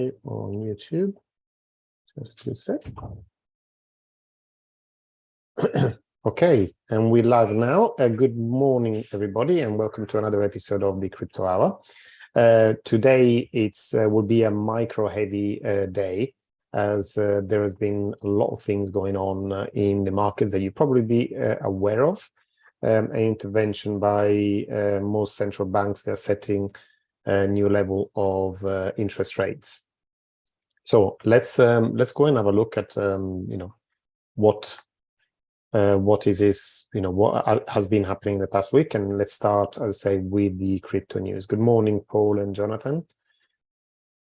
on YouTube. Just a sec. Okay, and we're live now. Good morning, everybody, and welcome to another episode of the Crypto Hour. Today it's will be a micro-heavy day, as there has been a lot of things going on in the markets that you probably be aware of. An intervention by most central banks. They're setting a new level of interest rates. So let's go and have a look at what is this, what has been happening in the past week, and let's start, as I say, with the crypto news. Good morning, Paul and Jonathan,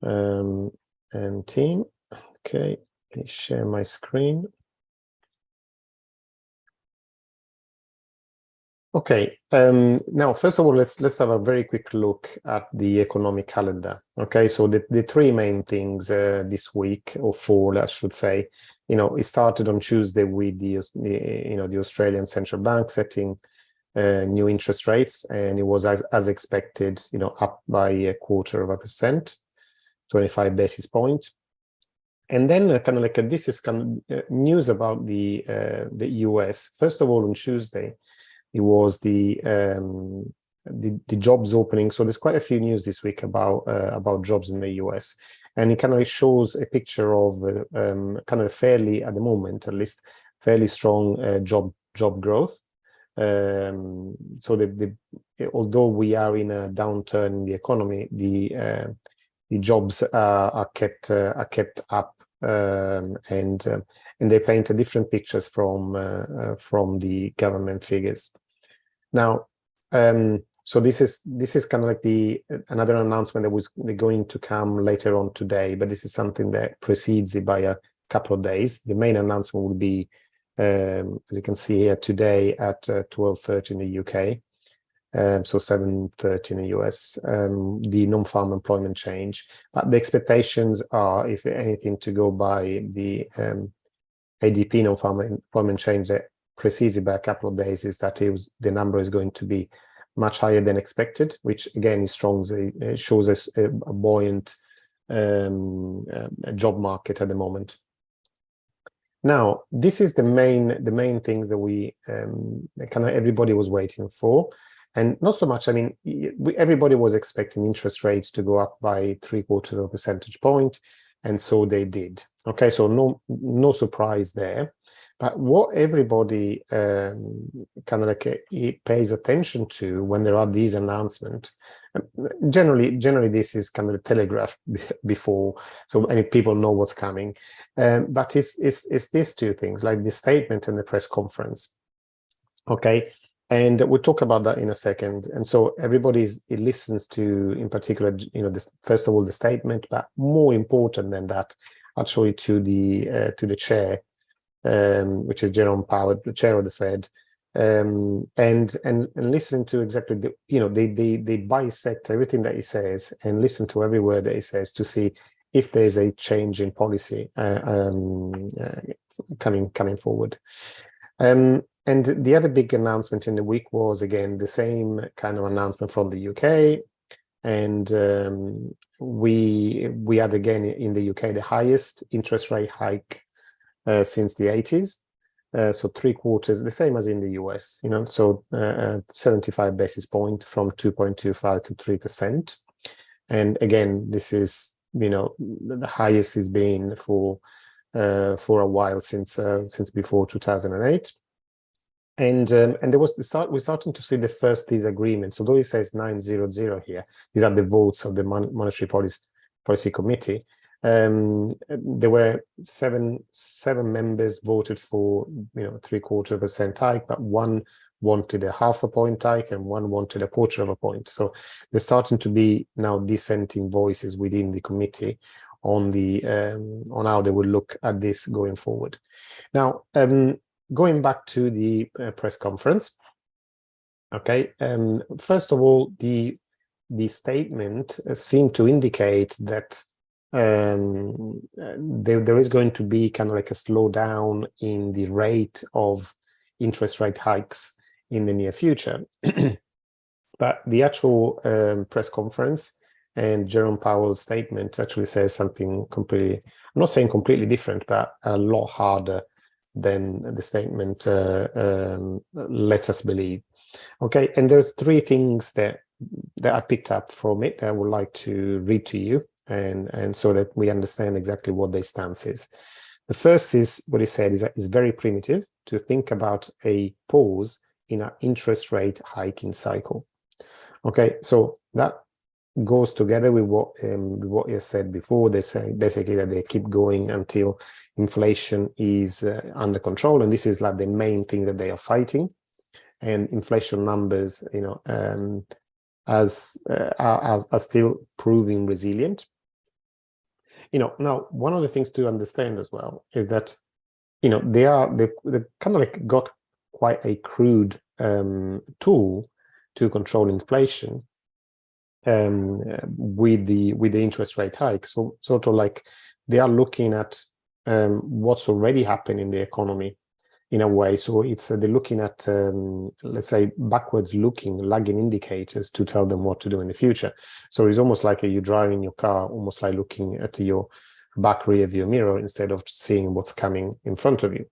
and team. Okay, let me share my screen. Okay, now first of all, let's have a very quick look at the economic calendar. Okay, so the three main things this week, or four, I should say. It started on Tuesday with the Australian Central Bank setting new interest rates, and it was as expected, up by 0.25%, 25 basis points. And then this is news about the US. First of all, on Tuesday, it was the jobs opening. So there's quite a few news this week about jobs in the US, and it kind of shows a picture of fairly, at the moment at least, fairly strong job growth. So although we are in a downturn in the economy, the jobs are kept up, and they paint a different pictures from the government figures. Now, so this is kind of like another announcement that was going to come later on today, but this is something that precedes it by a couple of days. The main announcement will be, as you can see here, today at 12:30 in the UK, so 7:30 in the US, the non-farm employment change. But the expectations are, if anything, to go by the ADP non-farm employment change that precedes it by a couple of days, is that the number is going to be much higher than expected, which again is strong. It shows us a buoyant job market at the moment. Now, this is the main things that we everybody was waiting for, and not so much. I mean, everybody was expecting interest rates to go up by 0.75 of a percentage point, and so they did. Okay, so no surprise there. But what everybody pays attention to when there are these announcements, generally this is kind of telegraphed before, so many people know what's coming. But it's these two things, like the statement and the press conference. Okay, and we'll talk about that in a second. And so it listens to, in particular, first of all, the statement, but more important than that, actually, to the chair, which is Jerome Powell, the chair of the Fed, and listening to exactly they bisect everything that he says and listen to every word that he says to see if there's a change in policy coming forward. And the other big announcement in the week was, again, the same kind of announcement from the UK. And we had, again, in the UK, the highest interest rate hike since the 80s. So 3/4, the same as in the US, so 75 basis points from 2.25 to 3%. And again, this is, the highest it's been for a while, since before 2008. And there was we're starting to see the first disagreements. Although it says 900 here, these are the votes of the Monetary Policy Committee. There were seven members voted for 0.75% hike, but one wanted a 0.5 point hike and one wanted a 0.25 point. So there's starting to be now dissenting voices within the committee on how they will look at this going forward. Now, going back to the press conference. Okay, first of all, the statement seemed to indicate that there is going to be kind of like a slowdown in the rate of interest rate hikes in the near future. But the actual press conference And Jerome Powell's statement actually says something completely, I'm not saying completely different, but a lot harder than the statement let us believe. Okay, and there's three things that I picked up from it that I would like to read to you, and so that we understand exactly what their stance is. The first is what he said is that it's very primitive to think about a pause in an interest rate hiking cycle. Okay, so that goes together with what you said before. They say basically that they keep going until inflation is under control, and this is like the main thing that they are fighting. And inflation numbers, you know, are still proving resilient. You know, now one of the things to understand as well is that, you know, they've kind of like got quite a crude tool to control inflation with the interest rate hike. So sort of like they are looking at what's already happened in the economy in a way. So it's they're looking at let's say backwards looking lagging indicators to tell them what to do in the future. So it's almost like you're driving your car, almost like looking at your back rear view mirror instead of seeing what's coming in front of you.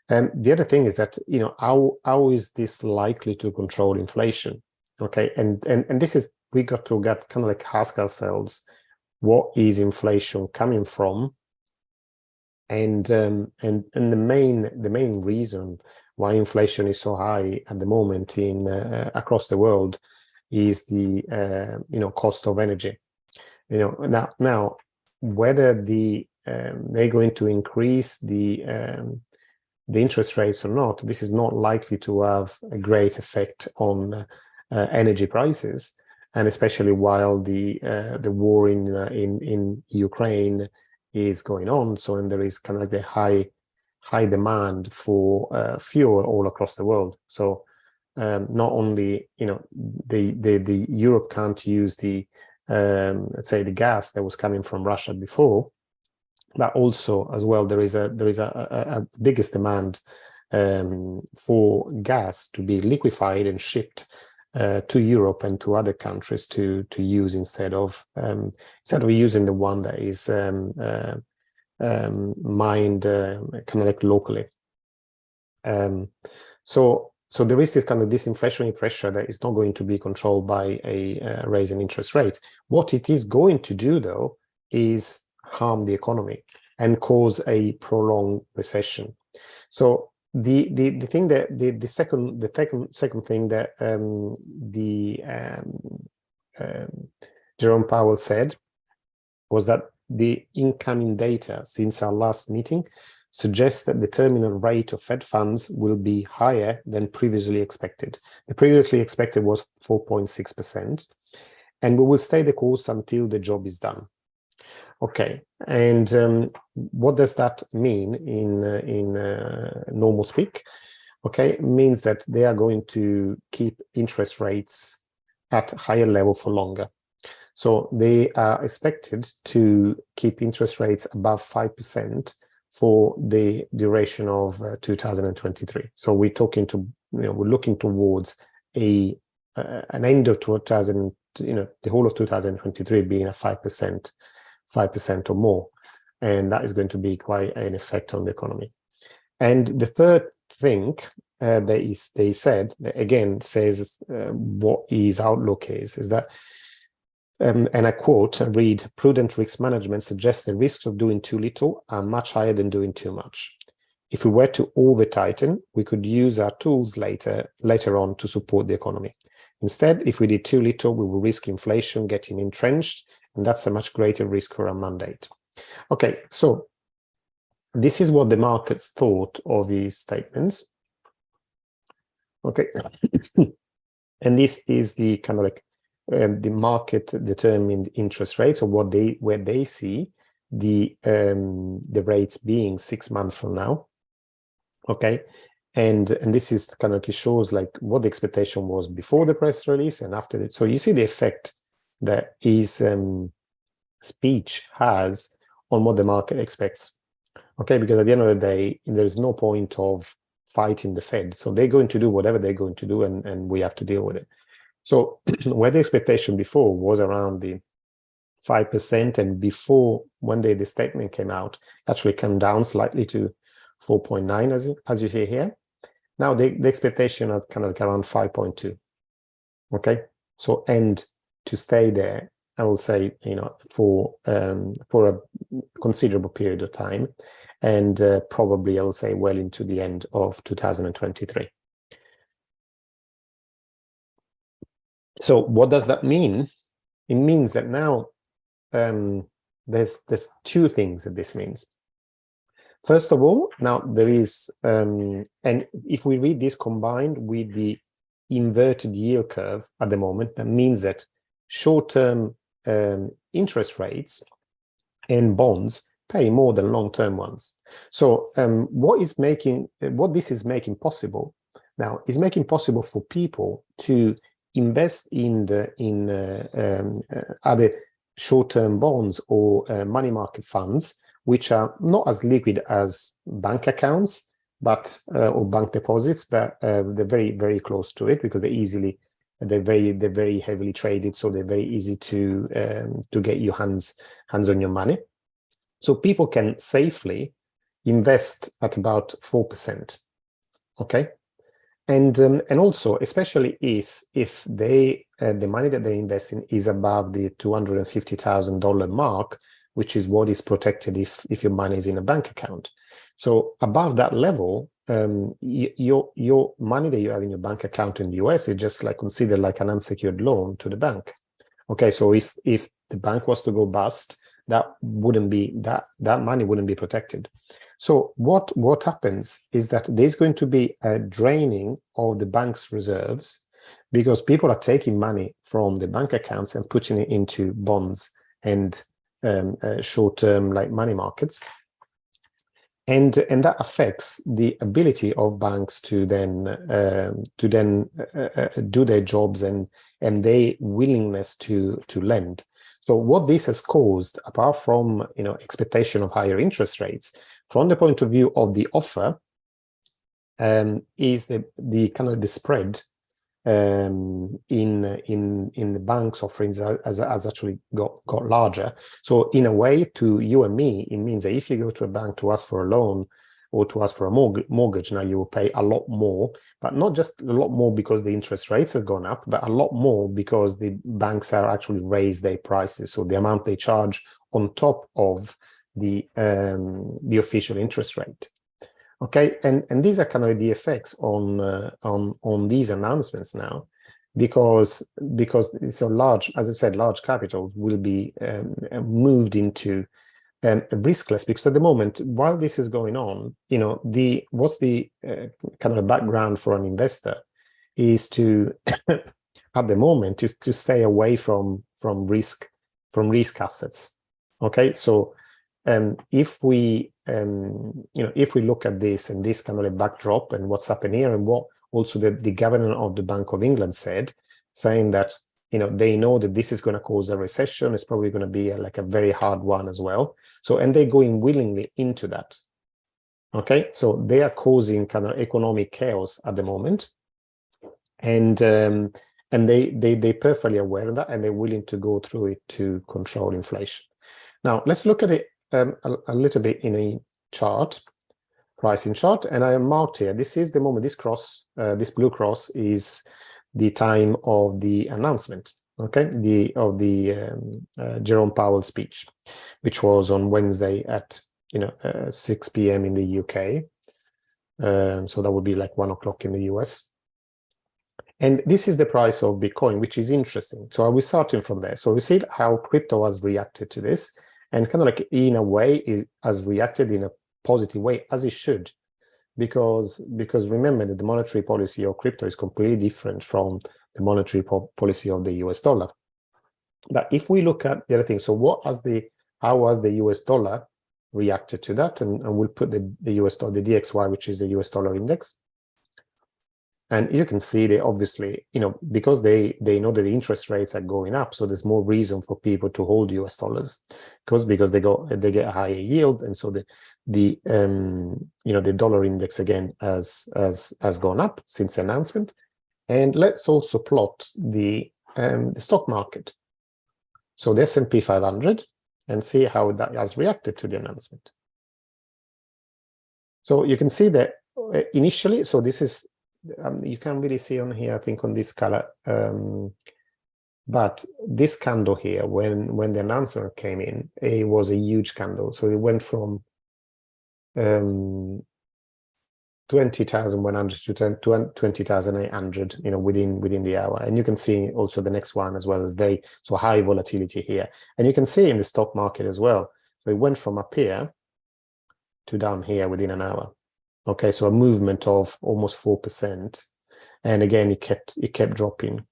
And the other thing is that, you know, how is this likely to control inflation? Okay, and this is, we got to get kind of like ask ourselves, what is inflation coming from? And the main reason why inflation is so high at the moment in across the world is the you know, cost of energy. You know, now whether they're going to increase the interest rates or not, this is not likely to have a great effect on energy prices, and especially while the war in Ukraine is going on. So, and there is kind of like the high demand for fuel all across the world. So not only, you know, the Europe can't use the let's say the gas that was coming from Russia before, but also as well there is a biggest demand for gas to be liquefied and shipped to Europe and to other countries to use instead of using the one that is mined kind of like locally. So there is this kind of disinflationary pressure that is not going to be controlled by a raise in interest rates. What it is going to do, though, is harm the economy and cause a prolonged recession. So the thing that the second thing that Jerome Powell said was that the incoming data since our last meeting suggests that the terminal rate of Fed funds will be higher than previously expected. The previously expected was 4.6%, and we will stay the course until the job is done. Okay, and what does that mean in normal speak? Okay, it means that they are going to keep interest rates at higher level for longer. So they are expected to keep interest rates above 5% for the duration of 2023. So we're talking to, you know, we're looking towards an end of 2000, you know, the whole of 2023 being a 5% or more, and that is going to be quite an effect on the economy. And the third thing they said, again, says what his outlook is that, and I quote, I read, prudent risk management suggests the risks of doing too little are much higher than doing too much. If we were to over-tighten, we could use our tools later on to support the economy. Instead, if we did too little, we will risk inflation getting entrenched, and that's a much greater risk for our mandate. Okay, so this is what the markets thought of these statements. Okay, and this is the kind of like the market determined interest rates, or where they see the rates being 6 months from now. Okay, and this is kind of, it shows like what the expectation was before the press release and after it. So you see the effect that his speech has on what the market expects. Okay, because at the end of the day, there's no point of fighting the Fed. So they're going to do whatever they're going to do, and we have to deal with it. So where the expectation before was around the 5%, and before one day the statement came out, actually came down slightly to 4.9 as you see here. Now the expectation are kind of like around 5.2. Okay, so and to stay there, I will say, for a considerable period of time, and probably I will say well into the end of 2023. So what does that mean? It means that now there's two things that this means. First of all, now there is, and if we read this combined with the inverted yield curve at the moment, that means that short-term interest rates and bonds pay more than long-term ones. So what this is making possible now is making possible for people to invest in other short-term bonds or money market funds, which are not as liquid as bank accounts, but or bank deposits, but they're very, very close to it because they're very heavily traded, so they're very easy to get your hands on your money. So people can safely invest at about 4%. Okay. And also, especially if they the money that they're investing is above the $250,000 mark, which is what is protected if your money is in a bank account. So above that level, your money that you have in your bank account in the US is just like considered like an unsecured loan to the bank. Okay, so if the bank was to go bust, that money wouldn't be protected. So what happens is that there's going to be a draining of the bank's reserves because people are taking money from the bank accounts and putting it into bonds and short-term like money markets, and that affects the ability of banks to then do their jobs and their willingness to lend. So what this has caused, apart from expectation of higher interest rates, from the point of view of the offer, is the kind of the spread in the bank's offerings has actually got larger. So in a way, to you and me, it means that if you go to a bank to ask for a loan or to ask for a mortgage, now you will pay a lot more, but not just a lot more because the interest rates have gone up, but a lot more because the banks are actually raised their prices. So the amount they charge on top of the official interest rate. Okay, and these are kind of the effects on these announcements now, because it's a large, as I said, large capitals will be moved into riskless, because at the moment, while this is going on, what's the kind of a background for an investor is to at the moment to stay away from risk assets. Okay, so if we look at this and this kind of a backdrop and what's happened here, and what also the governor of the Bank of England saying that they know that this is going to cause a recession, it's probably going to be like a very hard one as well. So, and they're going willingly into that. Okay, so they are causing kind of economic chaos at the moment, and they're perfectly aware of that, and they're willing to go through it to control inflation. Now let's look at it a little bit in a chart, pricing chart, and I am marked here. This is the moment, this blue cross is the time of the announcement, okay, of the Jerome Powell speech, which was on Wednesday at 6 p.m. in the UK. So that would be like 1 o'clock in the US. And this is the price of Bitcoin, which is interesting. So I will starting from there. So we see how crypto has reacted to this, and kind of like in a way has reacted in a positive way, as it should, because remember that the monetary policy of crypto is completely different from the monetary policy of the US dollar. But if we look at the other thing, so how has the US dollar reacted to that? And we'll put the US dollar, the DXY, which is the US dollar index. And you can see they obviously, because they know that the interest rates are going up, so there's more reason for people to hold US dollars, because they get a higher yield, and so the dollar index again has gone up since the announcement. And let's also plot the stock market. so the S&P 500, and see how that has reacted to the announcement. So you can see that initially, so this is, you can't really see on here, I think on this color, but this candle here, when the announcement came in, it was a huge candle. So it went from 20,100 to 20,800, within the hour. And you can see also the next one as well, very so high volatility here. And you can see in the stock market as well. So it went from up here to down here within an hour. Okay, so a movement of almost 4%. And again, it kept dropping,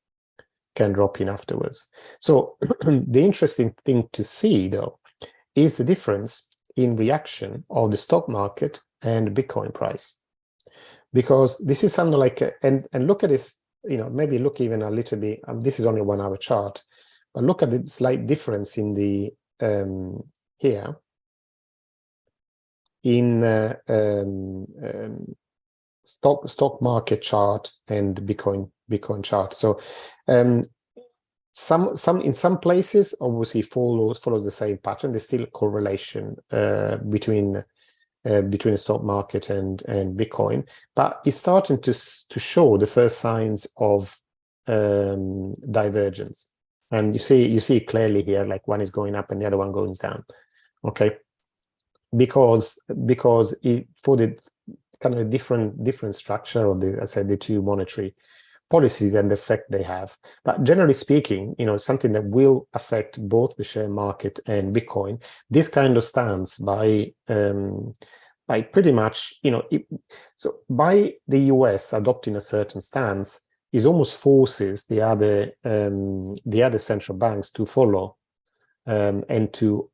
can drop in afterwards. So the interesting thing to see, though, is the difference in reaction of the stock market and Bitcoin price. Because this is something like, and look at this, maybe look even a little bit, this is only a 1 hour chart, but look at the slight difference in the, here, in stock market chart and Bitcoin chart. So in some places obviously follows the same pattern. There's still a correlation between the stock market and Bitcoin, but it's starting to show the first signs of divergence. And you see clearly here, like one is going up and the other one goes down. Okay, because for the kind of a different structure of the two monetary policies and the effect they have. But generally speaking, something that will affect both the share market and Bitcoin, this kind of stance by pretty much, so by the US adopting a certain stance is almost forces the other central banks to follow and to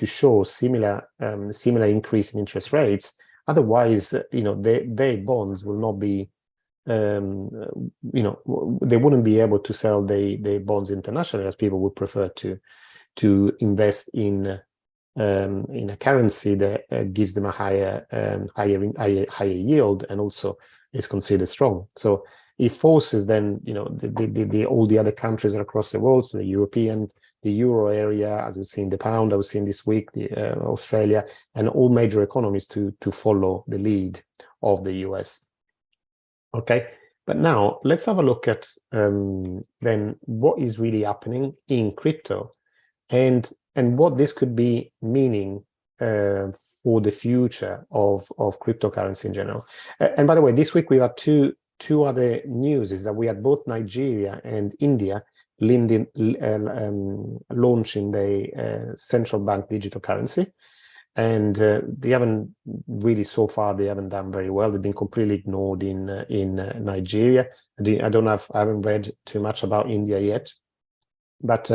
show similar increase in interest rates. Otherwise, their bonds will not be, they wouldn't be able to sell their bonds internationally, as people would prefer to invest in a currency that gives them a higher yield and also is considered strong. So it forces then, all the other countries across the world, so the European, the euro area, as we've seen the pound, I was seeing this week, the Australia, and all major economies to follow the lead of the US. Okay, but now let's have a look at then what is really happening in crypto, and what this could be meaning for the future of cryptocurrency in general. And by the way, this week we had two other news, is that we had both Nigeria and India launching the central bank digital currency, and they haven't really, so far they haven't done very well. They've been completely ignored in Nigeria. I haven't read too much about India yet, but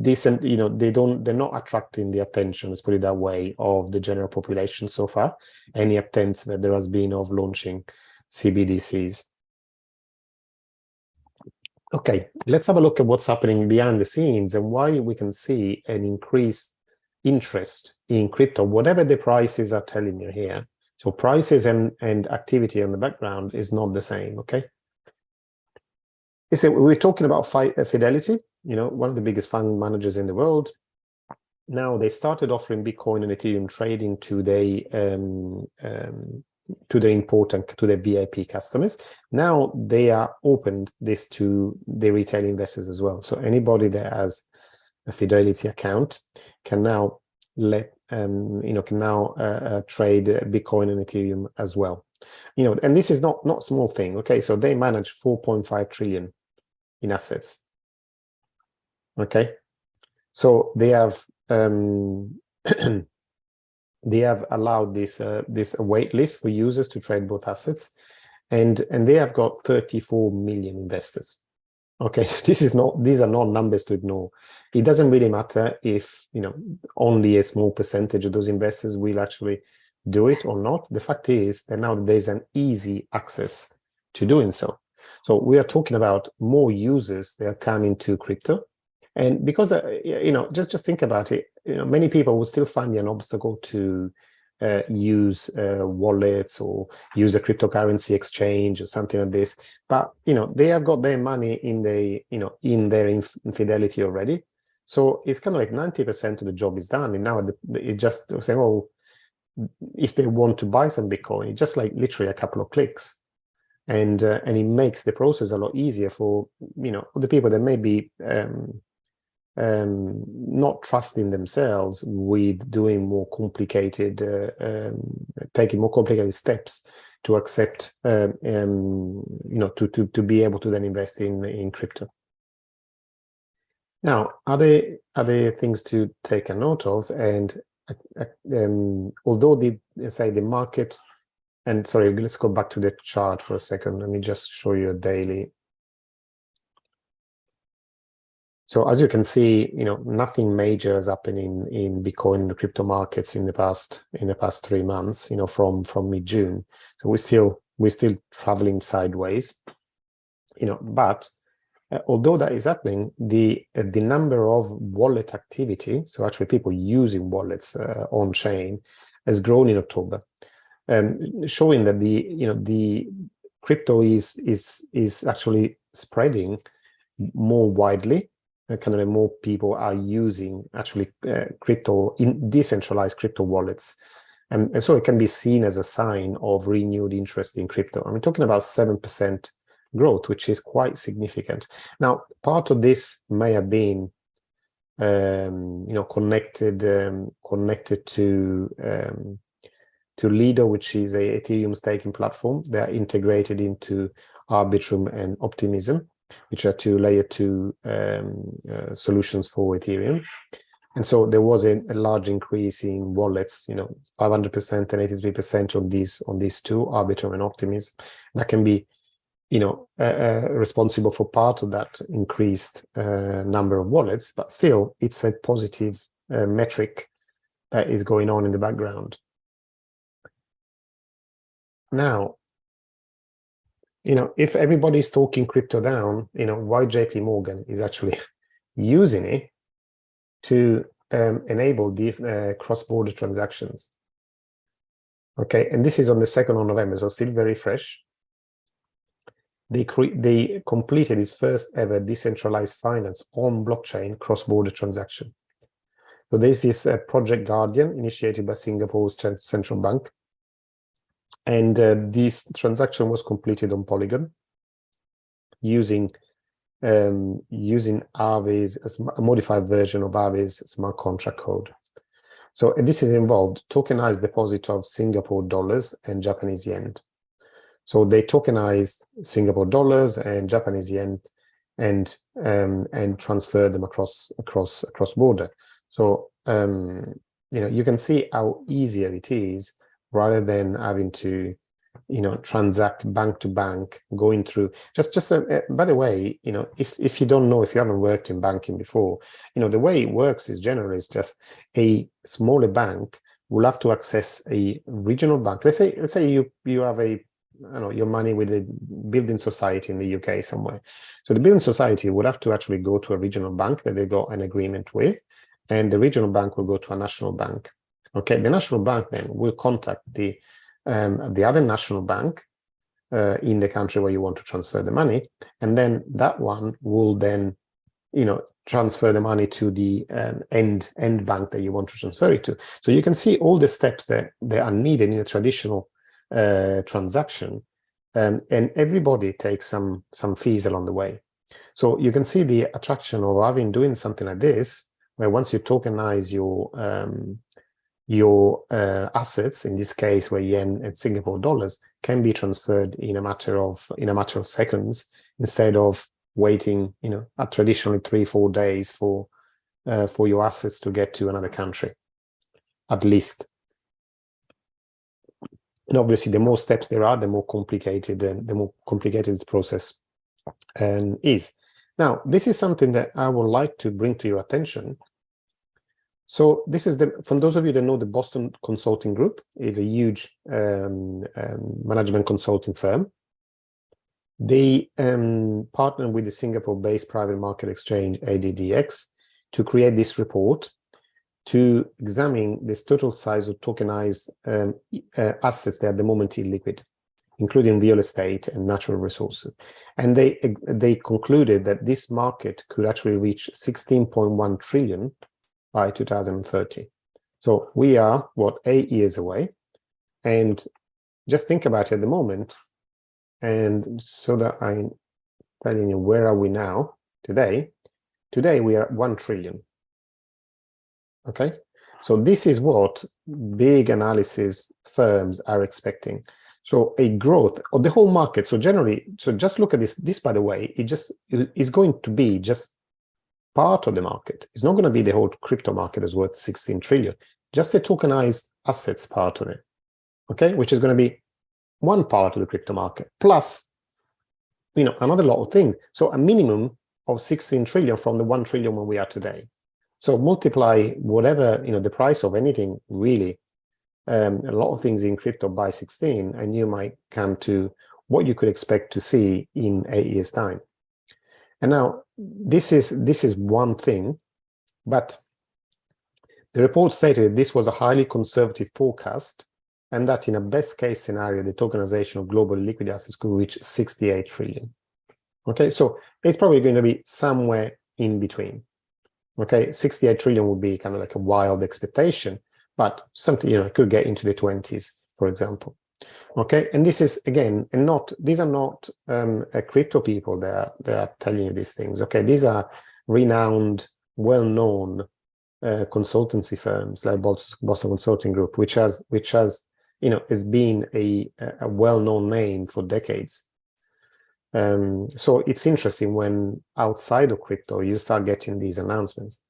decent, they're not attracting the attention, let's put it that way, of the general population so far, any attempts that there has been of launching CBDCs. Okay, let's have a look at what's happening behind the scenes and why we can see an increased interest in crypto, whatever the prices are telling you here. So prices and activity in the background is not the same, okay? We're talking about Fidelity, one of the biggest fund managers in the world. Now they started offering Bitcoin and Ethereum trading to their VIP customers. Now they are opened this to the retail investors as well. So anybody that has a Fidelity account can now trade Bitcoin and Ethereum as well. And this is not a small thing. Okay, so they manage 4.5 trillion in assets. Okay, so they have they have allowed this wait list for users to trade both assets, and they have got 34 million investors. Okay, these are not numbers to ignore. It doesn't really matter if only a small percentage of those investors will actually do it or not. The fact is that now there's an easy access to doing so. So we are talking about more users that are coming to crypto, and because just think about it. Many people will still find an obstacle to use wallets or use a cryptocurrency exchange or something like this. But they have got their money in their Fidelity already. So it's kind of like 90% of the job is done, and now it just saying, oh, if they want to buy some Bitcoin, it's just like literally a couple of clicks, and it makes the process a lot easier for the people that may be not trusting themselves with doing more complicated, taking more complicated steps to accept, to be able to then invest in crypto. Now, other things to take a note of, and although the market, and sorry, let's go back to the chart for a second. Let me just show you a daily. So as you can see, nothing major has happened in Bitcoin and the crypto markets in the past 3 months, from mid-June. So we're still traveling sideways, but although that is happening, the number of wallet activity, so actually people using wallets on chain, has grown in October, showing that the crypto is actually spreading more widely. Kind of more people are using actually crypto in decentralized crypto wallets, and so it can be seen as a sign of renewed interest in crypto. I'm talking about 7% growth, which is quite significant. Now, part of this may have been connected to Lido, which is a Ethereum staking platform. They are integrated into Arbitrum and Optimism, which are layer 2 solutions for Ethereum. And so there was a large increase in wallets, 500% and 83% on these two, Arbitrum and Optimism. That can be, responsible for part of that increased number of wallets, but still it's a positive metric that is going on in the background. Now, if everybody's talking crypto down, why JP Morgan is actually using it to enable the cross-border transactions. Okay, and this is on the 2nd of November, so still very fresh. They completed its first ever decentralized finance on blockchain cross-border transaction. So there's this Project Guardian initiated by Singapore's central bank. And this transaction was completed on Polygon using Aave's, a modified version of Aave's smart contract code. So this is involved tokenized deposit of Singapore dollars and Japanese yen. So they tokenized Singapore dollars and Japanese yen and transferred them across border. So you can see how easier it is, rather than having to, transact bank to bank, going through. By the way, if you don't know, if you haven't worked in banking before, the way it works is generally it's just a smaller bank will have to access a regional bank. Let's say you have your money with a building society in the UK somewhere. So the building society would have to actually go to a regional bank that they got an agreement with, and the regional bank will go to a national bank. Okay, the national bank then will contact the other national bank in the country where you want to transfer the money, and then that one will then, transfer the money to the end bank that you want to transfer it to. So you can see all the steps that are needed in a traditional transaction, and everybody takes some fees along the way. So you can see the attraction of doing something like this, where once you tokenize your assets, in this case where yen and Singapore dollars, can be transferred in a matter of seconds, instead of waiting traditionally 3-4 days for your assets to get to another country, at least. And obviously the more steps there are, the more complicated this process is. Now, this is something that I would like to bring to your attention. So this is for those of you that know, the Boston Consulting Group is a huge management consulting firm. They partner with the Singapore-based private market exchange ADDX to create this report to examine this total size of tokenized assets that are at the moment illiquid. including real estate and natural resources. And they concluded that this market could actually reach 16.1 trillion by 2030. So we are, 8 years away? And just think about it at the moment. And so that I'm telling you, where are we now today? Today, we are at 1 trillion. Okay, so this is what big analysis firms are expecting. So a growth of the whole market. So generally, so just look at this. This, by the way, it just is going to be just part of the market. It's not going to be the whole crypto market is worth 16 trillion. Just the tokenized assets part of it. Okay, which is going to be one part of the crypto market plus, another lot of things. So a minimum of 16 trillion from the 1 trillion where we are today. So multiply whatever, the price of anything really, a lot of things in crypto by 16, and you might come to what you could expect to see in 8 years' time. And now this is one thing, but the report stated this was a highly conservative forecast, and that in a best case scenario, the tokenization of global liquid assets could reach 68 trillion. Okay, so it's probably going to be somewhere in between. Okay, 68 trillion would be kind of like a wild expectation, but something, it could get into the 20s, for example. Okay, and this is, again, and these are not crypto people that are telling you these things. Okay, these are renowned, well-known consultancy firms like Boston Consulting Group, which has been a well-known name for decades. So it's interesting when outside of crypto you start getting these announcements.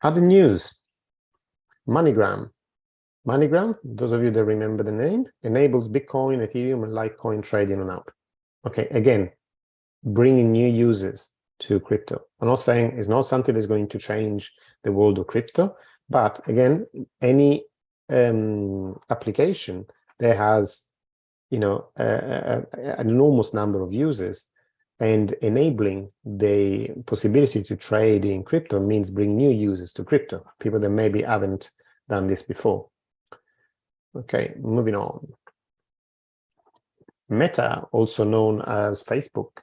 Other news: MoneyGram. MoneyGram, those of you that remember the name, enables Bitcoin, Ethereum, and Litecoin trading on app. Okay, again, bringing new users to crypto. I'm not saying it's not something that's going to change the world of crypto, but again, any application that has an enormous number of users and enabling the possibility to trade in crypto means bring new users to crypto, people that maybe haven't done this before. Okay, moving on. Meta, also known as Facebook,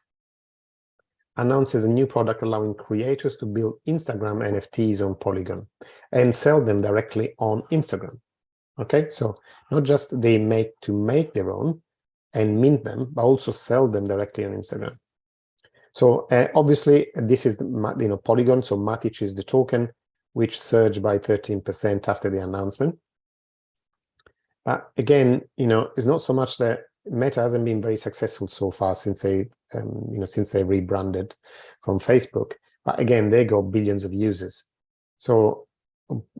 announces a new product allowing creators to build Instagram NFTs on Polygon and sell them directly on Instagram. Okay, so not just they make their own and mint them, but also sell them directly on Instagram. So obviously this is Polygon. So Matic is the token, which surged by 13% after the announcement. But again, it's not so much that Meta hasn't been very successful so far since they rebranded from Facebook. But again, they got billions of users. So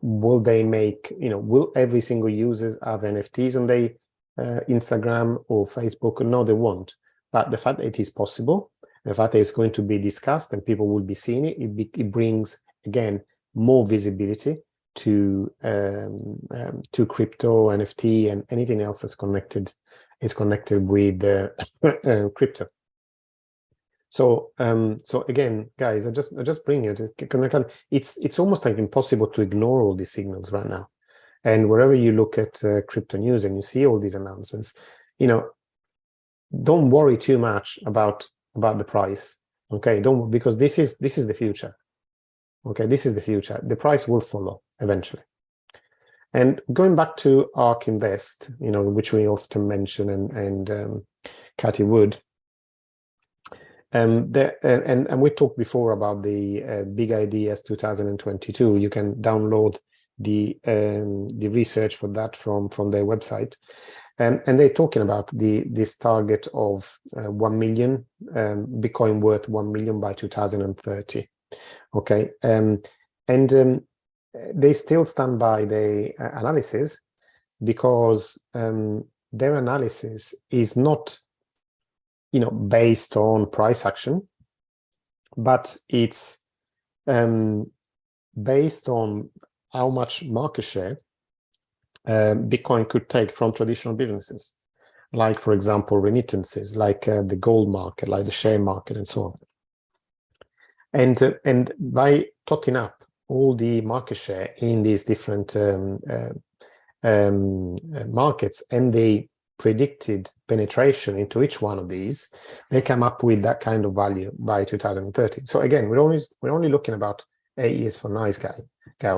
will they make, will every single user have NFTs on their Instagram or Facebook? No, they won't. But the fact that it is possible, the fact that it's going to be discussed and people will be seeing it, it brings, again, more visibility to crypto, NFT, and anything else that's connected with crypto. So again, guys, I just bring you to, it's almost like impossible to ignore all these signals right now. And wherever you look at crypto news and you see all these announcements, don't worry too much about the price. Okay, because this is the future. Okay, this is the future. The price will follow eventually. And going back to ARK Invest, which we often mention, and Cathy Wood. And we talked before about the Big Ideas 2022. You can download the research for that from their website, and they're talking about this target of 1 million Bitcoin worth 1 million by 2030. Okay, and they still stand by the analysis, because their analysis is not based on price action, but it's based on how much market share Bitcoin could take from traditional businesses, like, for example, remittances, like the gold market, like the share market, and so on. And by totting up all the market share in these different markets, and the predicted penetration into each one of these, they come up with that kind of value by 2030. So again, we're only looking about 8 years for nice guy.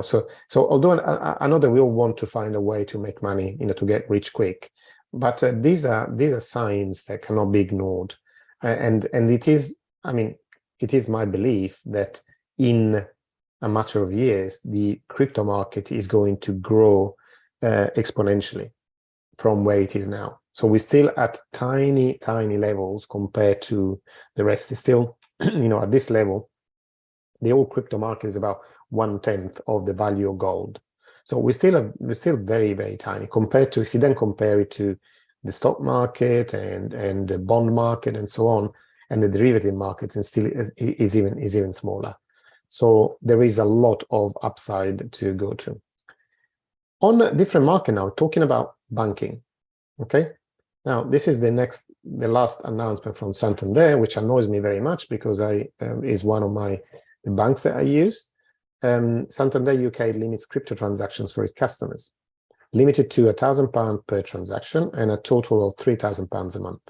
So although I know that we all want to find a way to make money, to get rich quick, but these are signs that cannot be ignored, and it is, it is my belief that in a matter of years, the crypto market is going to grow exponentially from where it is now. So we're still at tiny levels compared to the rest. Is still, at this level, the whole crypto market is about 1/10 of the value of gold. So we're still very, very tiny compared to, if you then compare it to the stock market and the bond market and so on, and the derivative markets, and still is even smaller. So there is a lot of upside to go to. On a different market now, talking about banking. Okay, now this is the last announcement from Santander, which annoys me very much because is one of the banks that I use. Santander UK limits crypto transactions for its customers, limited to £1,000 per transaction and a total of £3,000 a month.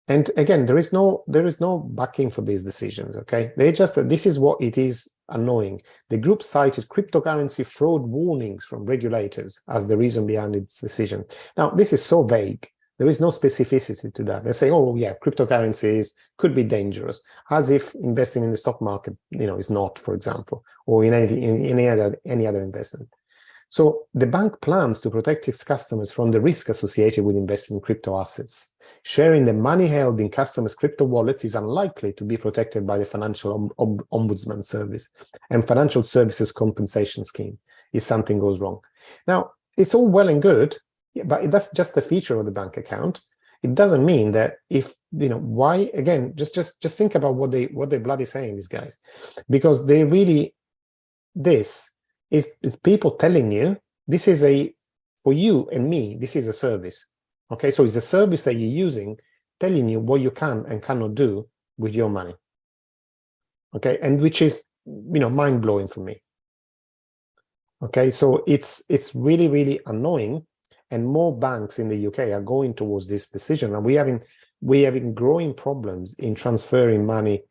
And again, there is no backing for these decisions. Okay, this is what it is annoying. The group cited cryptocurrency fraud warnings from regulators as the reason behind its decision. Now, this is so vague. There is no specificity to that. They say, oh yeah, cryptocurrencies could be dangerous, as if investing in the stock market, is not, for example, or in any other investment. So the bank plans to protect its customers from the risk associated with investing in crypto assets. Sharing the money held in customers' crypto wallets is unlikely to be protected by the Financial Ombudsman Service and Financial Services Compensation Scheme if something goes wrong. Now, it's all well and good, but that's just a feature of the bank account. It doesn't mean that why, again, just think about what they bloody saying, these guys, because they really, this is people telling you, this is for you and me, this is a service. Okay, so it's a service that you're using, telling you what you can and cannot do with your money. Okay, and which is, mind-blowing for me. Okay, so it's really, really annoying, and more banks in the UK are going towards this decision, and we're having growing problems in transferring money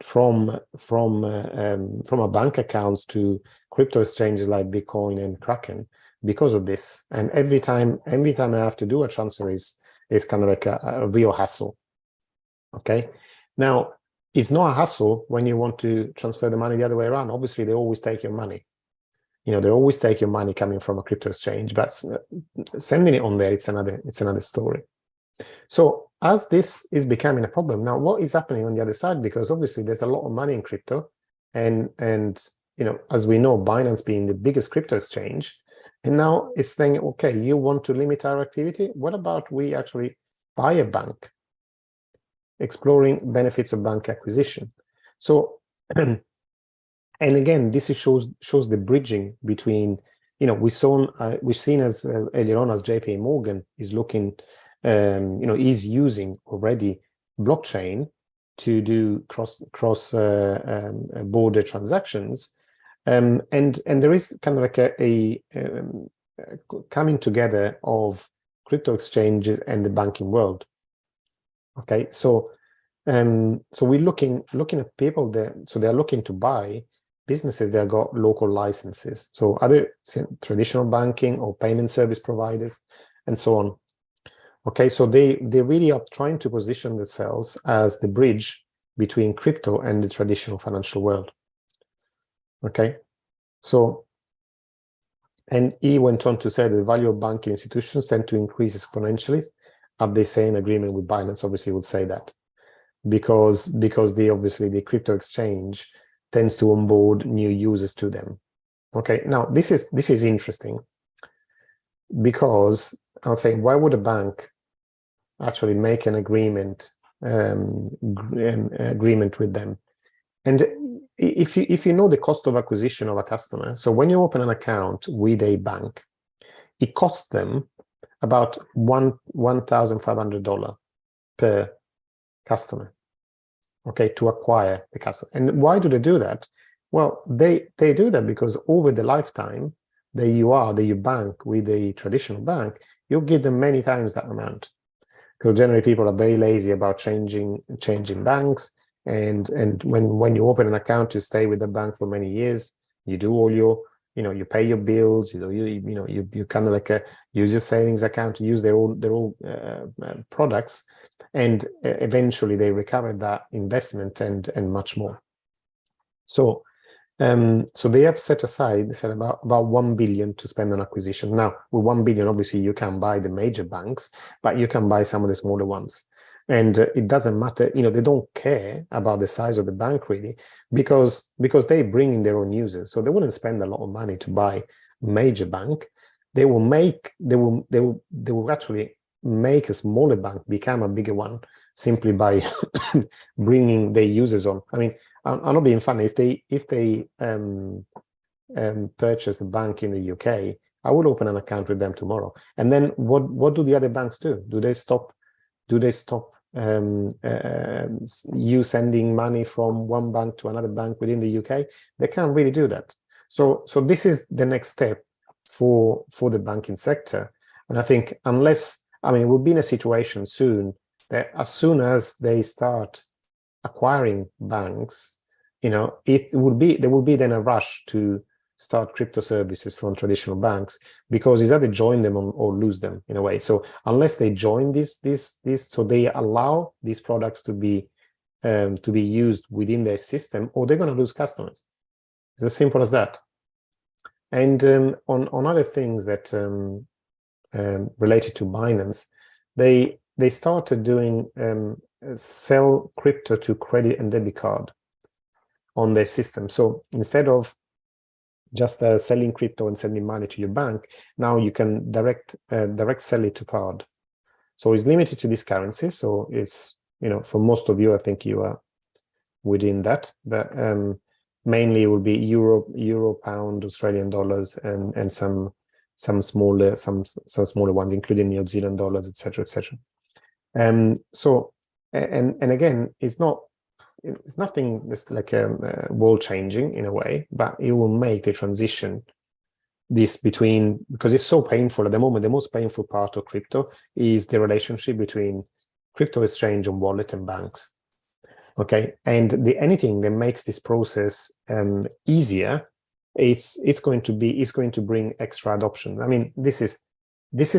from our bank accounts to crypto exchanges like Bitcoin and Kraken because of this. And every time I have to do a transfer is kind of like a real hassle. Okay, now it's not a hassle when you want to transfer the money the other way around. Obviously, they always take your money. They always take your money coming from a crypto exchange, but sending it on there, it's another story. So as this is becoming a problem now, what is happening on the other side? Because obviously there's a lot of money in crypto, and as we know, Binance being the biggest crypto exchange, and now it's saying, okay, you want to limit our activity? What about we actually buy a bank, exploring benefits of bank acquisition? So, and again, this shows the bridging between, we've seen as earlier on as JP Morgan is looking. Is using already blockchain to do cross border transactions, and there is kind of like a coming together of crypto exchanges and the banking world. Okay, so we're looking at people so they're looking to buy businesses that got local licenses, so other traditional banking or payment service providers and so on. Okay, so they really are trying to position themselves as the bridge between crypto and the traditional financial world. Okay, so, and he went on to say that the value of banking institutions tend to increase exponentially. Are they saying agreement with Binance? Obviously would say that because the crypto exchange tends to onboard new users to them. Okay, now this is interesting, because I'll say, why would a bank actually make an agreement with them? And if you know the cost of acquisition of a customer, so when you open an account with a bank, it costs them about $1,500 per customer, okay, to acquire the customer. And why do they do that? Well, they do that because over the lifetime that you bank with a traditional bank, you'll give them many times that amount. Because generally people are very lazy about changing banks. And when you open an account, you stay with the bank for many years. You do all your, you pay your bills. You kind of like use your savings account to use their own products, and eventually they recover that investment and much more. So they have set aside, they said about 1 billion to spend on acquisition. Now, with 1 billion, obviously you can buy the major banks, but you can buy some of the smaller ones. And it doesn't matter, they don't care about the size of the bank really, because they bring in their own users. So they wouldn't spend a lot of money to buy a major bank. They will actually make a smaller bank become a bigger one simply by bringing their users on. I mean, I'm not being funny. If they purchase the bank in the UK, I would open an account with them tomorrow. And then what do the other banks do? Do they stop you sending money from one bank to another bank within the UK? They can't really do that. So this is the next step for the banking sector. And I think we'll be in a situation soon that as soon as they start acquiring banks, there will be then a rush to start crypto services from traditional banks, because it's either join them or lose them in a way. So unless they join this, so they allow these products to be used within their system, or they're going to lose customers. It's as simple as that. And on other things that related to Binance, they started doing sell crypto to credit and debit card on their system. So instead of just selling crypto and sending money to your bank, now you can direct sell it to card. So it's limited to this currency. So it's, for most of you, I think you are within that, but mainly it will be euro, pound, Australian dollars, and some smaller ones, including New Zealand dollars, etc., etc. So again, it's nothing that's like world changing in a way, but it will make the transition because it's so painful at the moment. The most painful part of crypto is the relationship between crypto exchange and wallet and banks. Okay, and anything that makes this process easier, it's going to bring extra adoption. I mean, this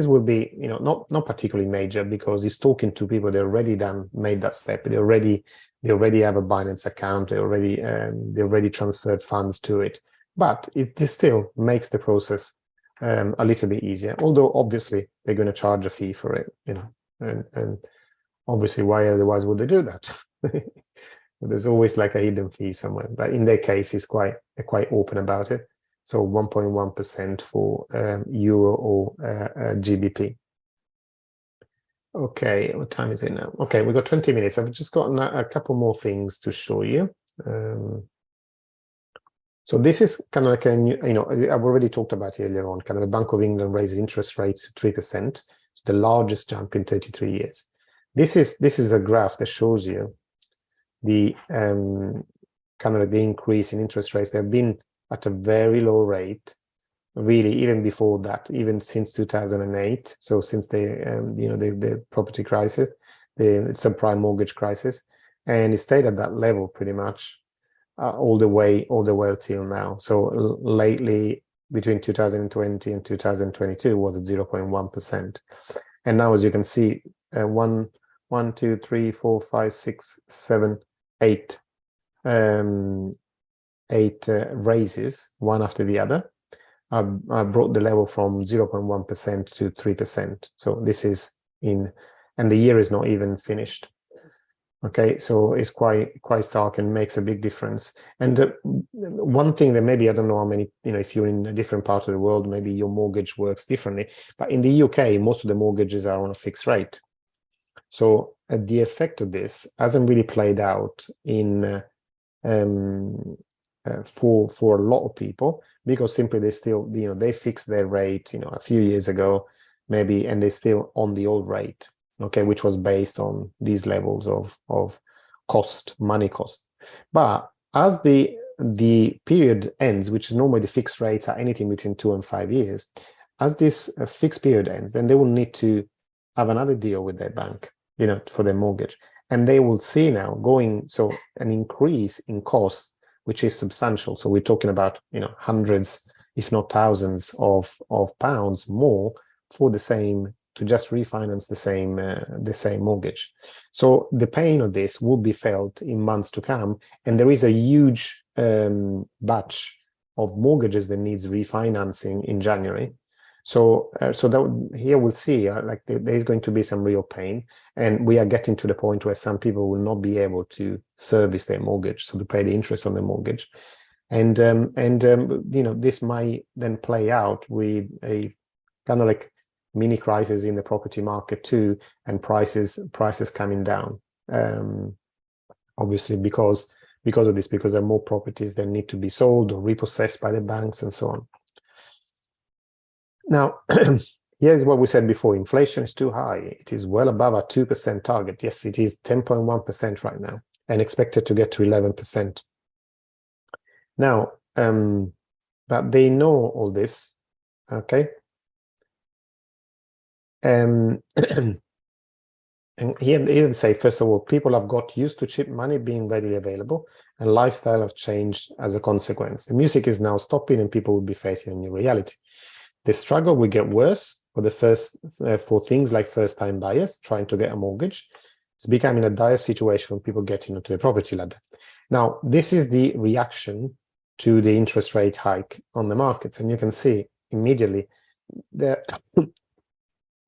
will be not particularly major, because it's talking to people that already made that step. They already have a Binance account. They already transferred funds to it. But this still makes the process a little bit easier. Although obviously they're going to charge a fee for it, and obviously why otherwise would they do that? There's always like a hidden fee somewhere. But in their case, it's quite open about it. So 1.1% for euro or GBP. Okay, what time is it now? Okay, we've got 20 minutes. I've just got a couple more things to show you. So this is kind of like I've already talked about it earlier on, kind of the Bank of England raises interest rates to 3%, the largest jump in 33 years. This is a graph that shows you the kind of like the increase in interest rates. They've been at a very low rate, really, even before that, even since 2008. So since the property crisis, the subprime mortgage crisis, and it stayed at that level pretty much all the way till now. So lately, between 2020 and 2022, was at 0.1%, and now, as you can see, 1, 2, 3, 4, 5, 6, 7, 8 raises, one after the other. I brought the level from 0.1% to 3%. So this is and the year is not even finished. Okay, so it's quite stark and makes a big difference. And one thing that maybe, I don't know how many, if you're in a different part of the world, maybe your mortgage works differently. But in the UK, most of the mortgages are on a fixed rate. So the effect of this hasn't really played out in for a lot of people, because simply they still, they fixed their rate, a few years ago, maybe, and they're still on the old rate, okay, which was based on these levels of money cost. But as the period ends, which is normally the fixed rates are anything between 2 and 5 years, as this fixed period ends, then they will need to have another deal with their bank, for their mortgage. And they will see now an increase in cost, which is substantial. So we're talking about, hundreds, if not thousands of pounds more for to just refinance the same mortgage. So the pain of this will be felt in months to come. And there is a huge batch of mortgages that needs refinancing in January. So here we'll see there's going to be some real pain, and we are getting to the point where some people will not be able to service their mortgage, so to pay the interest on the mortgage, and this might then play out with a kind of like mini crisis in the property market too, and prices coming down. Obviously, because of this, because there are more properties that need to be sold or repossessed by the banks and so on. Now, here's what we said before. Inflation is too high. It is well above our 2% target. Yes, it is 10.1% right now and expected to get to 11%. Now, but they know all this, okay? And here they say, first of all, people have got used to cheap money being readily available, and lifestyle have changed as a consequence. The music is now stopping and people will be facing a new reality. The struggle will get worse for things like first-time buyers trying to get a mortgage. It's becoming a dire situation when people get into the property ladder. Now, this is the reaction to the interest rate hike on the markets, and you can see immediately there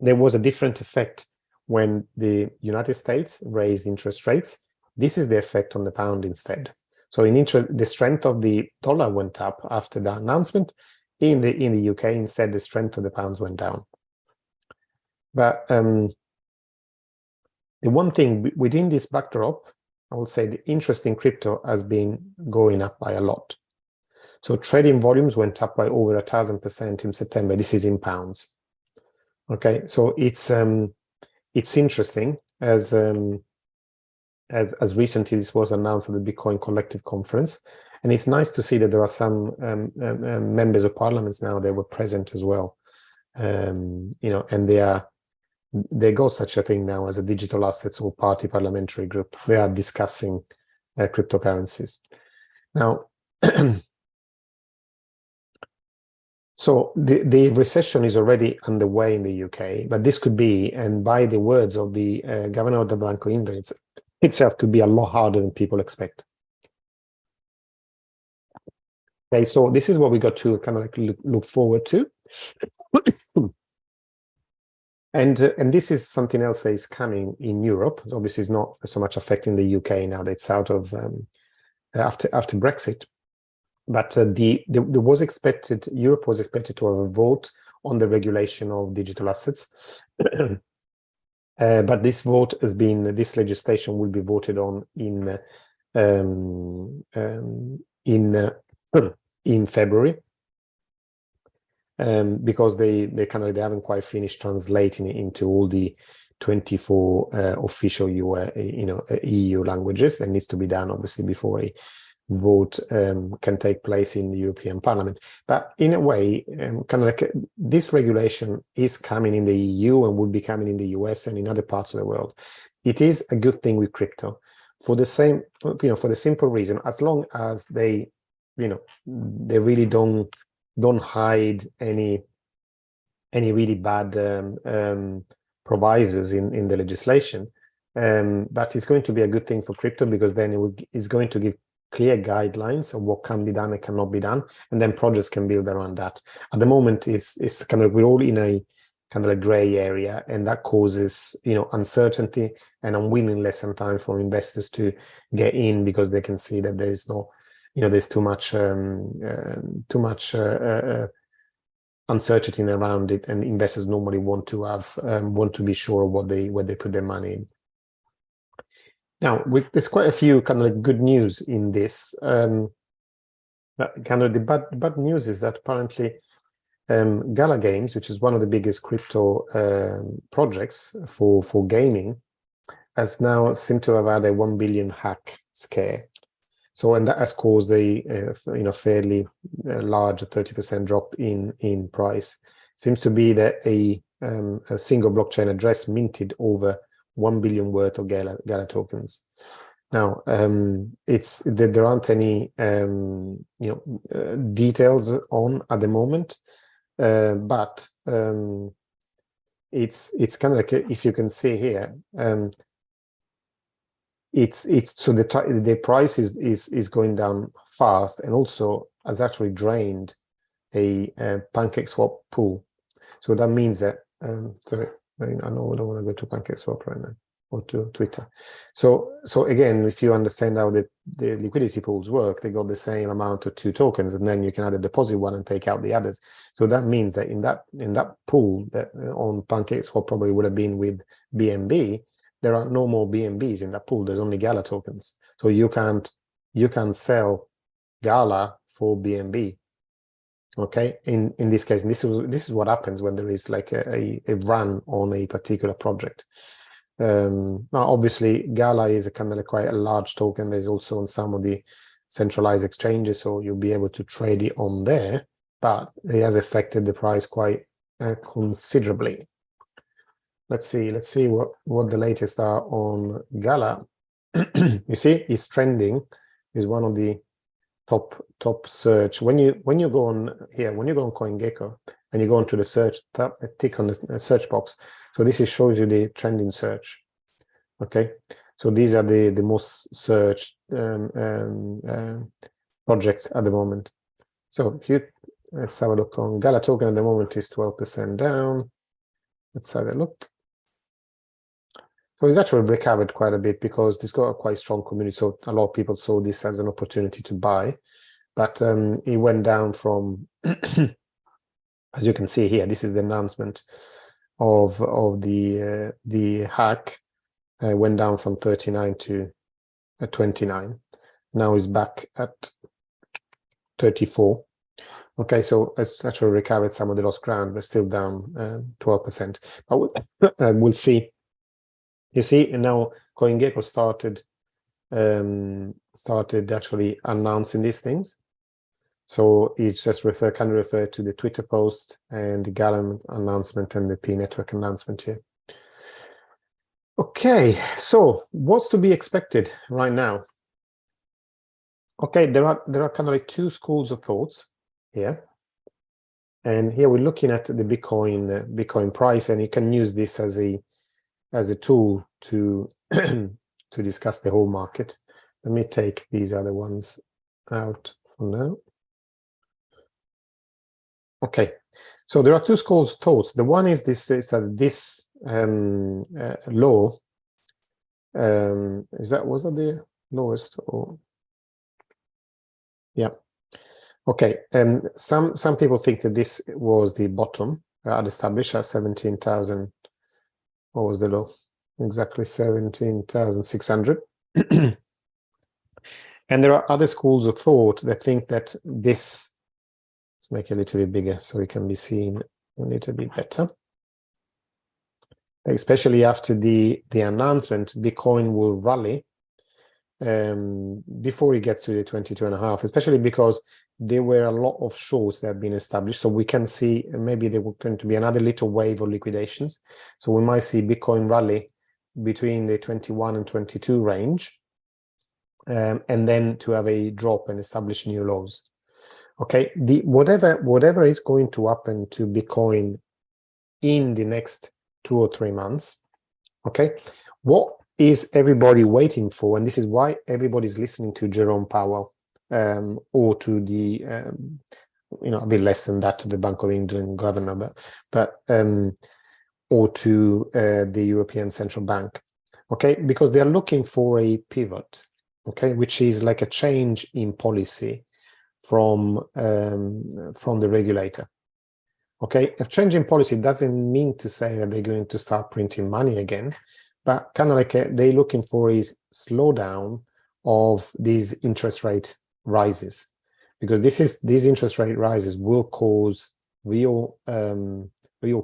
was a different effect when the United States raised interest rates. This is the effect on the pound instead. So the strength of the dollar went up after the announcement. In the UK, instead, the strength of the pounds went down. But the one thing within this backdrop, I would say the interest in crypto has been going up by a lot. So trading volumes went up by over 1,000% in September. This is in pounds. Okay, so it's interesting as recently this was announced at the Bitcoin Collective Conference. And it's nice to see that there are some members of parliaments now that were present as well, and they got such a thing now as a digital assets or party parliamentary group. They are discussing cryptocurrencies now. So the recession is already underway in the UK, but this could be, and by the words of the governor of the Bank of England itself, could be a lot harder than people expect. Okay, so this is what we got to kind of like look forward to. And this is something else that is coming in Europe. Obviously, it's not so much affecting the UK now that it's out of after Brexit. But Europe was expected to have a vote on the regulation of digital assets. But this legislation will be voted on in February, because they haven't quite finished translating it into all the 24 official EU languages. That needs to be done obviously before a vote can take place in the European Parliament. But in a way, this regulation is coming in the EU and will be coming in the US and in other parts of the world. It is a good thing with crypto for the simple reason, as long as they really don't hide any really bad provisos in the legislation. But it's going to be a good thing for crypto, because then it's going to give clear guidelines of what can be done and cannot be done, and then projects can build around that. At the moment, we're all in a kind of a gray area, and that causes uncertainty and unwillingness sometimes for investors to get in, because they can see that there's too much uncertainty around it, and investors normally want to be sure of where they put their money in. Now, there's quite a few kind of like good news in this. The bad news is that apparently Gala Games, which is one of the biggest crypto projects for gaming, has now seemed to have had a 1 billion hack scare. So, and that has caused a fairly large 30% drop in price. seems to be that a single blockchain address minted over 1 billion worth of Gala tokens. Now, there aren't any details on at the moment, but it's kind of like, if you can see here, it's so the price is going down fast, and also has actually drained a PancakeSwap pool. So that means that sorry, I know I don't want to go to PancakeSwap right now, or to Twitter. So again, if you understand how the liquidity pools work, they got the same amount of 2 tokens, and then you can add a deposit one and take out the others. So that means that in that pool that on PancakeSwap probably would have been with BNB, there are no more BNBs in that pool. There's only Gala tokens. So you can't sell Gala for BNB. Okay, in this case, this is what happens when there is like a run on a particular project. Now, obviously, Gala is a kind of quite a large token. There's also on some of the centralized exchanges, so you'll be able to trade it on there, but it has affected the price quite considerably. Let's see what the latest are on Gala. You see, it's trending. Is one of the top search. When you go on here, when you go on CoinGecko and you go into the search tab, tick on the search box. So this shows you the trending search. Okay, so these are the most searched projects at the moment. So if let's have a look on Gala token at the moment is 12% down. Let's have a look. So it's actually recovered quite a bit because it's got a quite strong community. So a lot of people saw this as an opportunity to buy, but it went down from, as you can see here, this is the announcement of the hack. Went down from 39 to 29. Now is back at 34. Okay, so it's actually recovered some of the lost ground, but still down 12%. But we'll see. You see, and now CoinGecko started actually announcing these things. So it's just can refer to the Twitter post and the Gala announcement and the P network announcement here. Okay, so what's to be expected right now? Okay, there are kind of like 2 schools of thoughts here. And here we're looking at the Bitcoin price, and you can use this as a tool to to discuss the whole market. Let me take these other ones out for now. Okay, so there are 2 schools of thoughts. The one is this low. Was that the lowest? Or yeah. Okay. Some people think that this was the bottom. I'd established at 17,000. What was the low? Exactly 17,600. And there are other schools of thought that think that this, let's make it a little bit bigger so it can be seen a little bit better. Especially after the announcement, Bitcoin will rally before it gets to the 22.5, especially because there were a lot of shorts that have been established. So we can see maybe there were going to be another little wave of liquidations. So we might see Bitcoin rally between the 21 and 22 range, and then to have a drop and establish new lows. Okay, whatever is going to happen to Bitcoin in the next 2 or 3 months, okay, what is everybody waiting for? And this is why everybody's listening to Jerome Powell, or to the a bit less than that, to the Bank of England governor, but or to the European Central Bank, okay, because they are looking for a pivot, okay, which is like a change in policy from the regulator. Okay, a change in policy doesn't mean to say that they're going to start printing money again, but kind of like they're looking for a slowdown of these interest rate rises, because these interest rate rises will cause real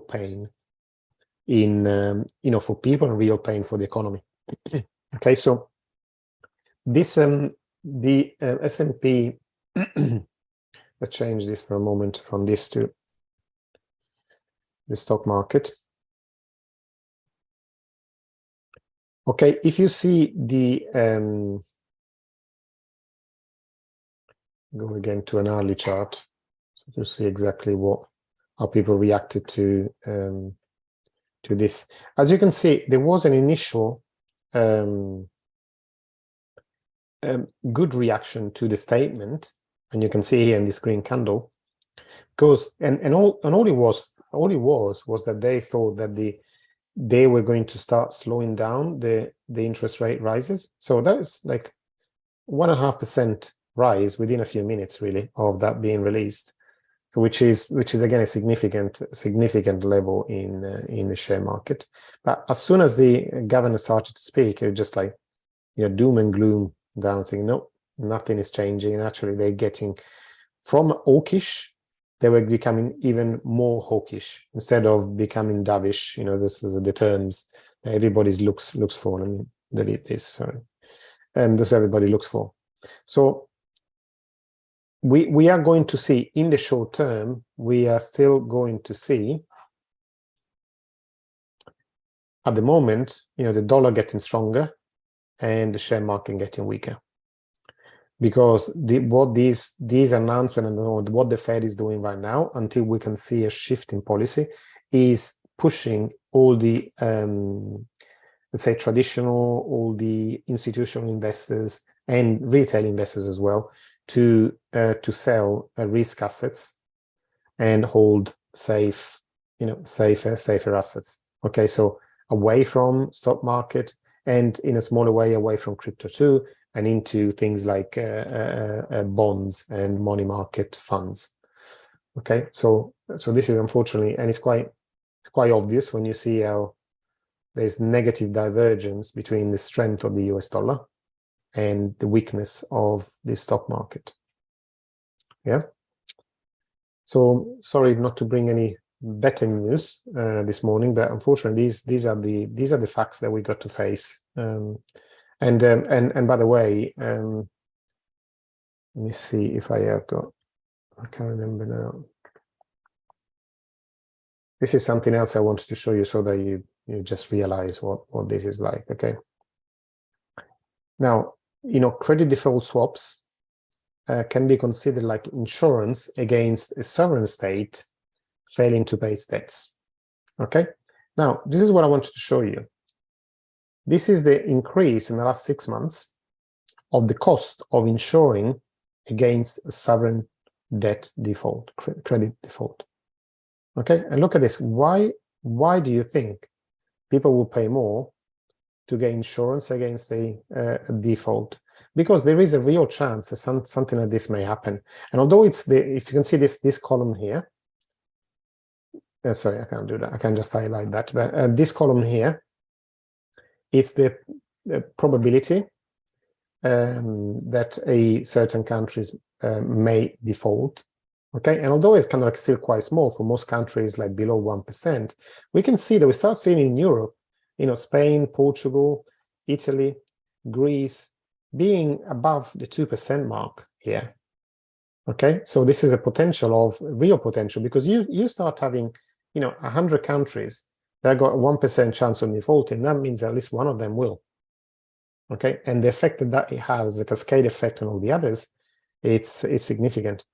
pain in for people, and real pain for the economy. Okay, so this the S&P. Let's change this for a moment from this to the stock market. Okay, if you see the go again to an hourly chart, so you see exactly how people reacted to this. As you can see, there was an initial good reaction to the statement, and you can see here in this green candle, because and all it was that they thought that they were going to start slowing down the interest rate rises. So that is like 1.5% rise within a few minutes, really, of that being released. So which is again a significant level in the share market. But as soon as the governor started to speak, it was just like, doom and gloom down, saying no, nothing is changing. And actually, they're getting from hawkish, they were becoming even more hawkish instead of becoming dovish. This is the terms that everybody looks for. Let me delete this. Sorry, this everybody looks for. So we are going to see in the short term, we are still going to see at the moment, the dollar getting stronger and the share market getting weaker, because what these announcements and what the Fed is doing right now, until we can see a shift in policy, is pushing all the let's say all the institutional investors and retail investors as well to sell risk assets and hold safer assets. Okay, so away from stock market, and in a smaller way away from crypto too, and into things like bonds and money market funds. Okay, so this is unfortunately, and it's quite obvious when you see how there's negative divergence between the strength of the US dollar and the weakness of the stock market. Yeah. So sorry not to bring any better news this morning, but unfortunately these are the facts that we got to face. And by the way, let me see if I have got. I can't remember now. This is something else I wanted to show you so that you just realize what this is like. Okay. Now, credit default swaps can be considered like insurance against a sovereign state failing to pay its debts. Okay. Now, this is what I wanted to show you. This is the increase in the last 6 months of the cost of insuring against a sovereign debt default, credit default. Okay, and look at this. Why do you think people will pay more to get insurance against a default? Because there is a real chance that something like this may happen. And although if you can see this column here, sorry, I can't do that. I can just highlight that. But this column here, it's the probability that a certain countries may default. Okay, and although it's kind of like still quite small for most countries, like below 1%, we can see that we start seeing in Europe, Spain, Portugal, Italy, Greece, being above the 2% mark here. Okay, so this is a real potential, because you start having, 100 countries that got a 1% chance of defaulting. That means at least one of them will. Okay, and the effect that it has, the cascade effect on all the others, it's significant.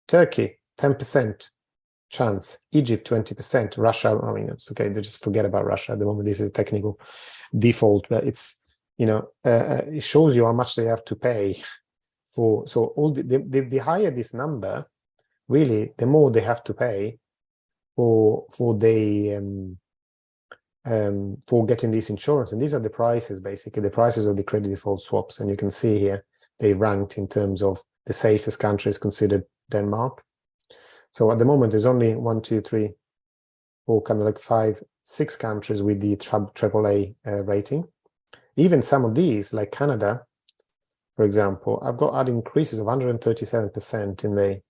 Turkey, 10% chance. Egypt, 20%. Russia, I mean, it's okay. They just forget about Russia at the moment. This is a technical default, but it's, it shows you how much they have to pay for. So all the higher this number, really, the more they have to pay for getting this insurance. And these are the prices, basically, the prices of the credit default swaps. And you can see here, they ranked in terms of the safest countries considered Denmark. So at the moment, there's only 1, 2, 3, 4, kind of like 5, 6 countries with the AAA rating. Even some of these, like Canada, for example, I've got had increases of 137%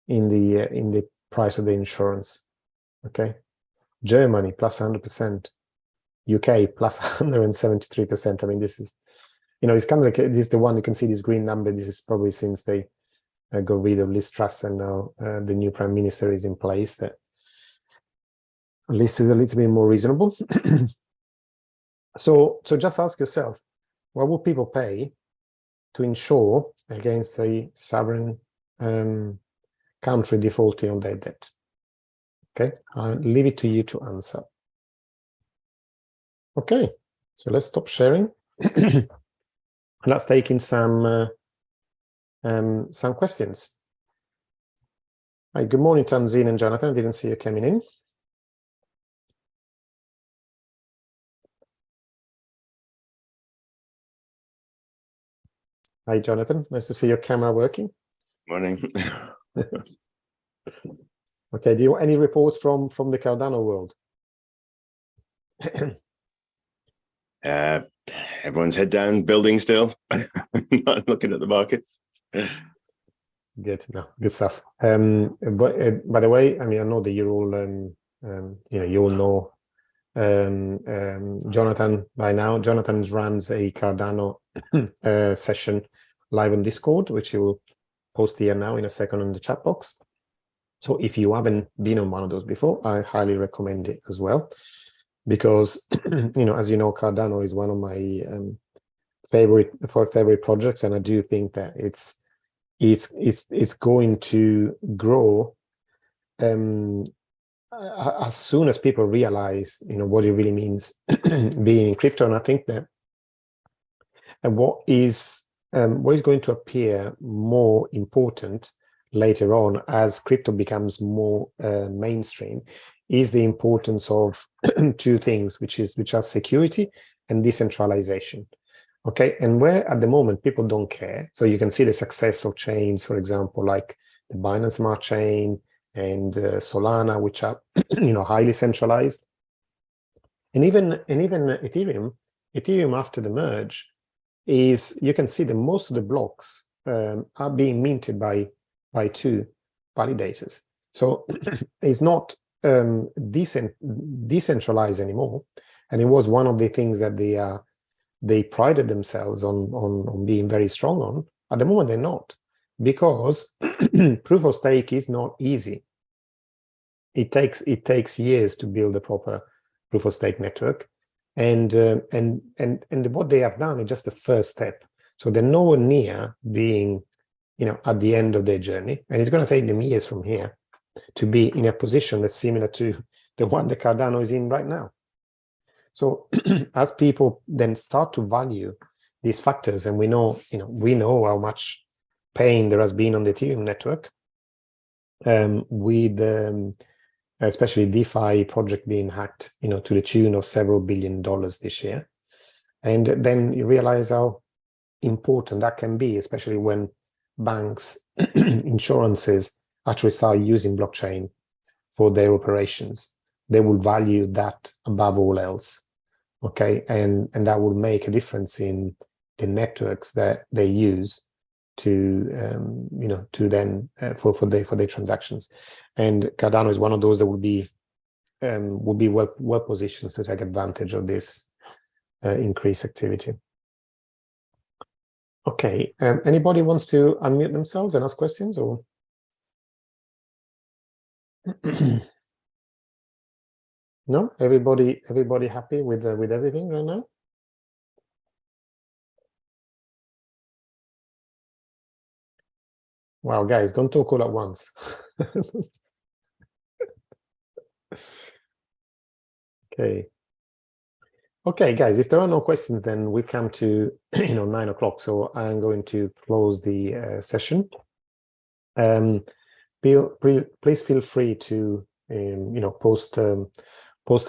in the price of the insurance. Okay, Germany plus 100%, UK plus 173%. I mean, this is, it's kind of like, this is the one you can see this green number. This is probably since they got rid of Liz Truss, and now the new prime minister is in place. That At least it's a little bit more reasonable. So just ask yourself, what would people pay to insure against a sovereign country defaulting on their debt? Okay, I'll leave it to you to answer. Okay, so let's stop sharing. Let's take in some questions. Hi, good morning, Tanzine and Jonathan. I didn't see you coming in. Hi, Jonathan. Nice to see your camera working. Morning. Okay, do you want any reports from the Cardano world? Everyone's head down, building still, not looking at the markets. Good, no, good stuff. But by the way, I mean, I know that you're all, you all know Jonathan by now. Jonathan runs a Cardano session live on Discord, which he will post here now in a second in the chat box. So if you haven't been on one of those before, I highly recommend it as well, because as you know, Cardano is one of my favorite projects, and I do think that it's going to grow as soon as people realize what it really means being in crypto. And I think that what is going to appear more important later on as crypto becomes more mainstream is the importance of two things, which are security and decentralization. Okay, and where at the moment people don't care. So you can see the success of chains, for example, like the Binance Smart Chain and Solana, which are highly centralized, and even Ethereum after the merge is, you can see that most of the blocks are being minted by two validators. So it's not decentralized anymore, and it was one of the things that they prided themselves on being very strong on. At the moment, they're not, because proof of stake is not easy. It takes years to build a proper proof of stake network, and what they have done is just the first step. So they're nowhere near being, at the end of their journey, and it's going to take them years from here to be in a position that's similar to the one that Cardano is in right now. So as people then start to value these factors, and we know how much pain there has been on the Ethereum network, with especially DeFi project being hacked, to the tune of several $1 billion this year. And then you realize how important that can be, especially when banks, insurances actually start using blockchain for their operations. They will value that above all else. Okay, and that will make a difference in the networks that they use to for their transactions. And Cardano is one of those that will be well positioned to take advantage of this increased activity. Okay, anybody wants to unmute themselves and ask questions, or? No, everybody happy with everything right now? Wow, guys, don't talk all at once. Okay, guys, if there are no questions, then we come to 9 o'clock. So I'm going to close the session. Please feel free to post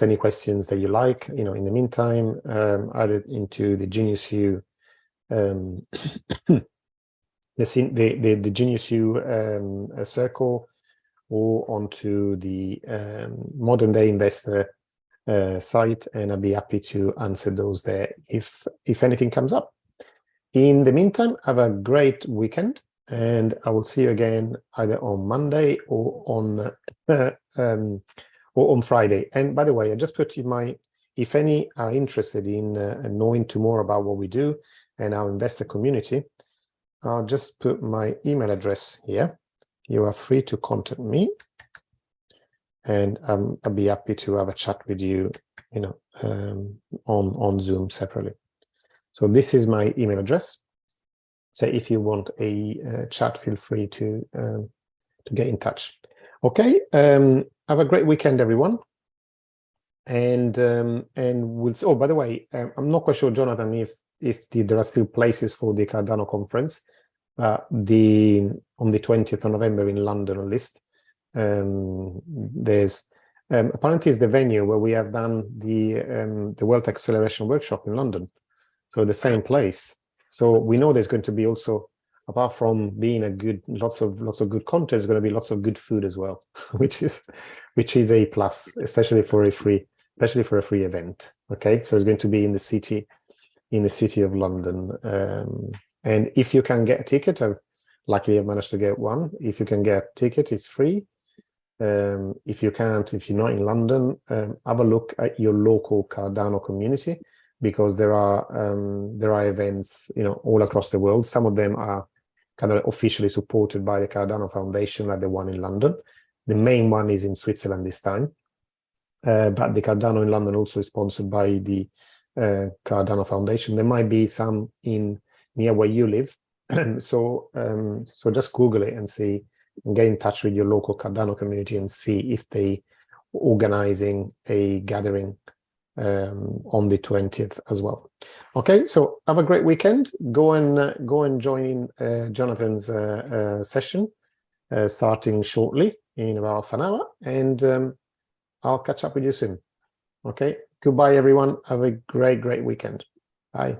any questions that you like. In the meantime, either into the GeniusU the GeniusU circle, or onto the Modern Day Investor site, and I'll be happy to answer those there if anything comes up. In the meantime, have a great weekend, and I will see you again either on Monday or on Friday. And by the way, I just put in if any are interested in knowing more about what we do and our investor community, I'll just put my email address here. You are free to contact me. and I'll be happy to have a chat with you, on Zoom separately. So this is my email address. So if you want a chat, feel free to get in touch. Okay, have a great weekend, everyone. And we'll. Oh, by the way, I'm not quite sure, Jonathan, if there are still places for the Cardano conference. On the 20th of November in London on list. There's apparently it's the venue where we have done the Wealth Acceleration Workshop in London. So the same place. So we know there's going to be also, apart from being lots of good content, there's going to be lots of good food as well, which is a plus, especially for a free event. Okay, so it's going to be in the city of London. And if you can get a ticket, luckily I've managed to get one. If you can get a ticket, it's free. If you can't, if you're not in London, have a look at your local Cardano community, because there are events, all across the world. Some of them are kind of officially supported by the Cardano Foundation, like the one in London. The main one is in Switzerland this time, but the Cardano in London also is sponsored by the Cardano Foundation. There might be some near where you live, so just Google it and see, and get in touch with your local Cardano community and see if they organizing a gathering on the 20th as well. Okay, so have a great weekend. Go and join in Jonathan's session starting shortly in about half an hour, and I'll catch up with you soon. Okay, goodbye everyone. Have a great weekend. Bye.